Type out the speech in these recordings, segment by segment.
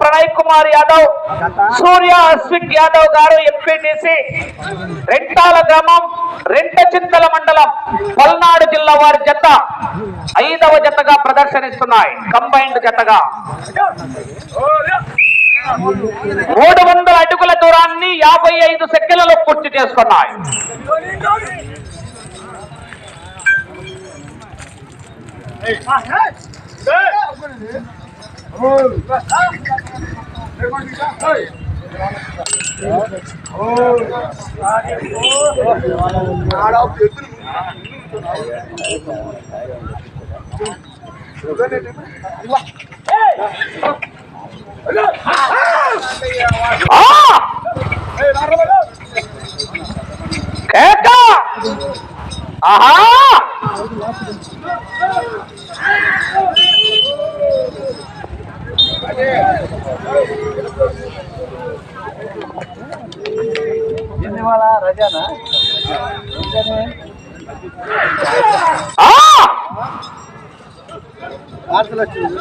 ప్రణయ్ కుమార్ యాదవ్, సూర్య అశ్విక్ యాదవ్ గారు ఎంపీటీసీ, రెంటాల గ్రామం, రెంటచింతల మండలం, పల్నాడు జిల్లా వారి జత 5వ జతగా ప్రదర్శనిస్తున్నాయి. కంబైన్డ్ జతగా 300 అడుగుల దూరాన్ని 55 సెకండ్లలో పూర్తి చేసుకున్నాయి. రజానా పార్సల్ వచ్చింది.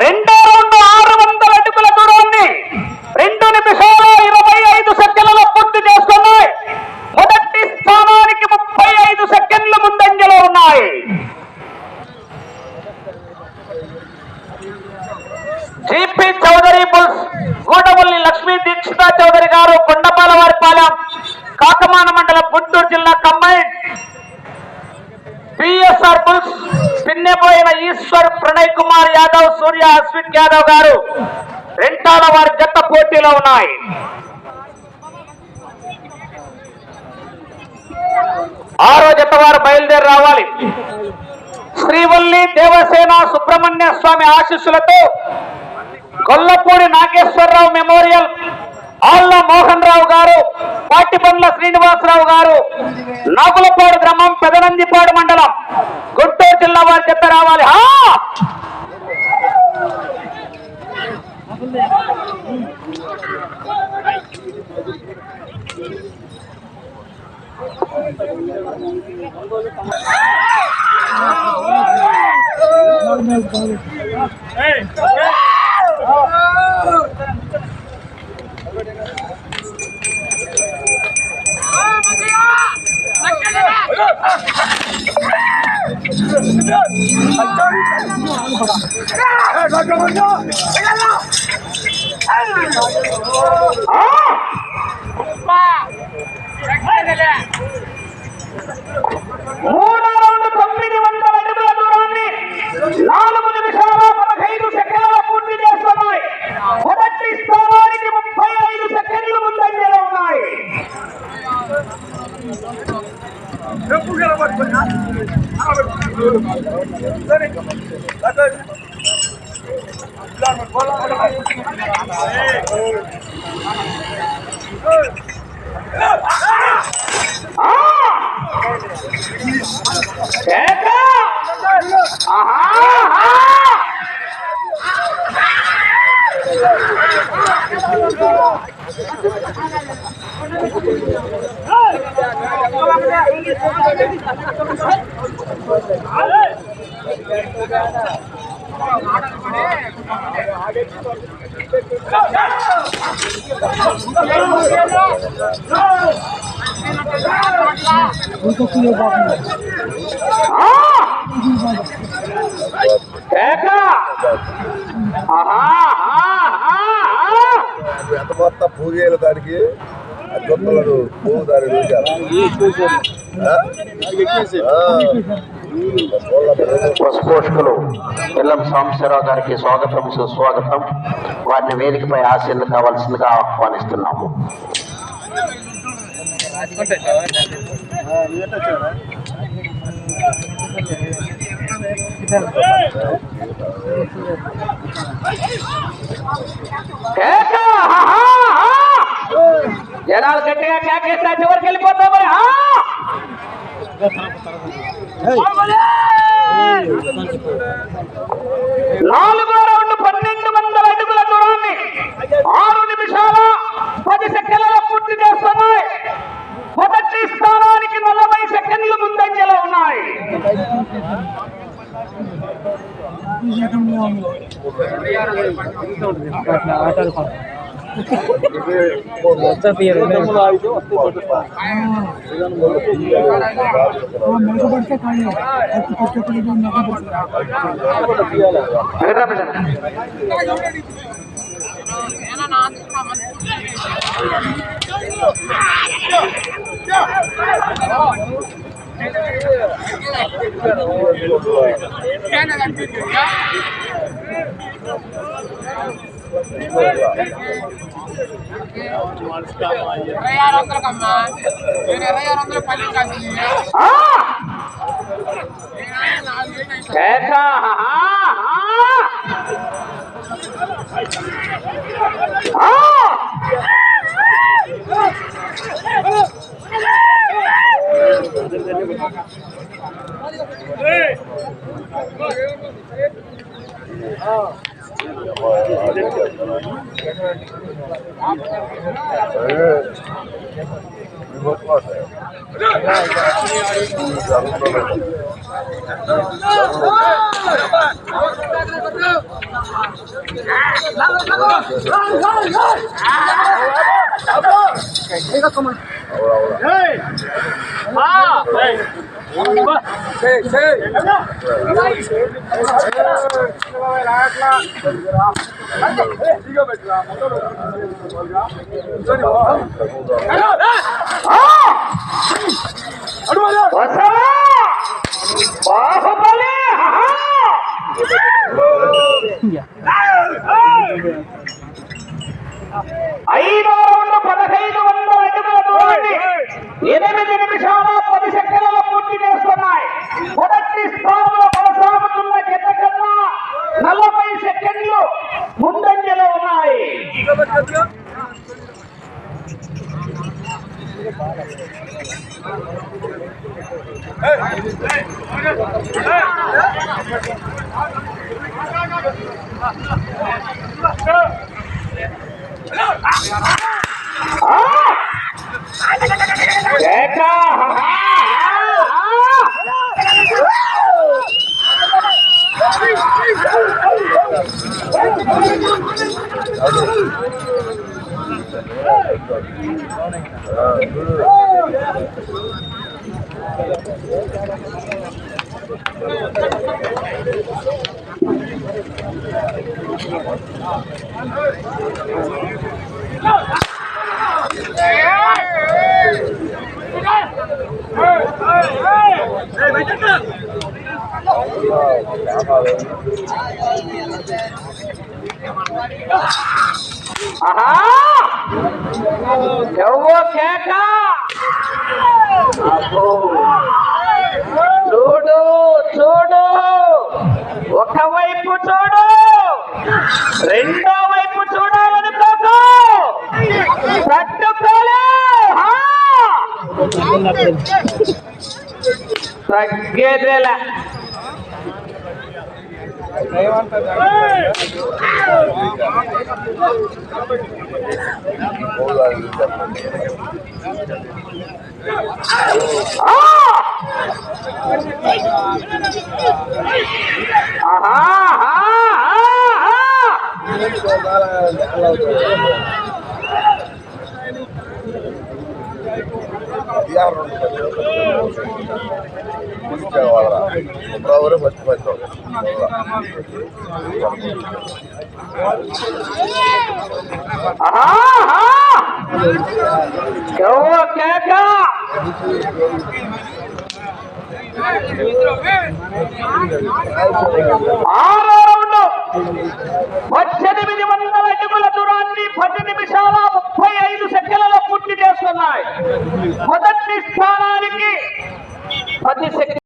రెండో రౌండ్ 600 అడుగుల దూరాన్ని 2 నిమిషాల 25 సెకండ్లలో పూర్తి చేసుకున్నాయి. మొదటి స్థానానికి 35 సెకండ్ల ముందంజలో ఉన్నాయి. జిపి చౌదరి బుల్స్, గూడవల్లి లక్ష్మీ దీక్షిత చౌదరి గారు, కొండపాలవారిపాలెం, కాకమాన మండలం, గుంటూరు జిల్లా combine. PSR bulls, Pinnepoyina Eshwar, Pranay Kumar Yadav, Surya Ashwik Yadav గారు, రెంటాల వారి జత పోటీలో ఉన్నాయి. ఆరో జత వారు బయలుదేరి రావాలి. శ్రీవల్లి దేవసేన సుబ్రహ్మణ్య స్వామి ఆశీస్సులతో గొల్లపూడి నాగేశ్వరరావు మెమోరియల్, ఆళ్ల మోహన్ రావు గారు, పాటిబండ్ల శ్రీనివాసరావు గారు, నాగులపాడు గ్రామం, పెదనందిపాడు మండలం, గుంటూరు జిల్లా వారి జత రావాలి. మూడో రౌండ్ 900 అడుగుల దూరాన్ని 4 నిమిషాల 15 సెకండ్లలో పూర్తి చేస్తున్నాయి. మొదటి స్థానానికి 35 సెకండ్లు ముందంజలో ఉన్నాయి. ఎంత మొత్తం పూజల దానికి గొప్పలు పువ్వు దాని పశుపోషకులు ఎల్లం సాంబశివరావు గారికి స్వాగతం, సుస్వాగతం. వారిని వేదికపై ఆశీర్లు కావాల్సిందిగా ఆహ్వానిస్తున్నాము. జనాలు గట్టిగా కేకేస్తా చివరికి వెళ్ళిపోతాం మరి. 4వ రౌండ్ 1200 అడుగుల దూరాన్ని 6 నిమిషాల 10 సెకండ్లలో పూర్తి చేస్తున్నాయి. మొదటి స్థానానికి 40 సెకండ్లు ముందంజలో ఉన్నాయి. బాహుబలి 5వ రౌండ్ 1500 అడుగుల దూరాన్ని 8 నిమిషాల 10 సెకండ్లలో పూర్తి చేస్తున్నాయి. మొదటి స్థానంలో కొనసాగుతున్న జత కన్నా 40 సెకండ్లు ముందంజలో ఉన్నాయి. చూడు చూడు, ఒకవైపు చూడు, రెండో వైపు చూడాలనుకోకు, తట్టుకోలే తగ్గేదేలా. ఆరో రౌండ్ 1800 అడుగుల దూరాన్ని 10 నిమిషాల 35 సెకండ్లలో పూర్తి చేస్తున్నాయి. మొదటి స్థానానికి 10 సెకండ్లు.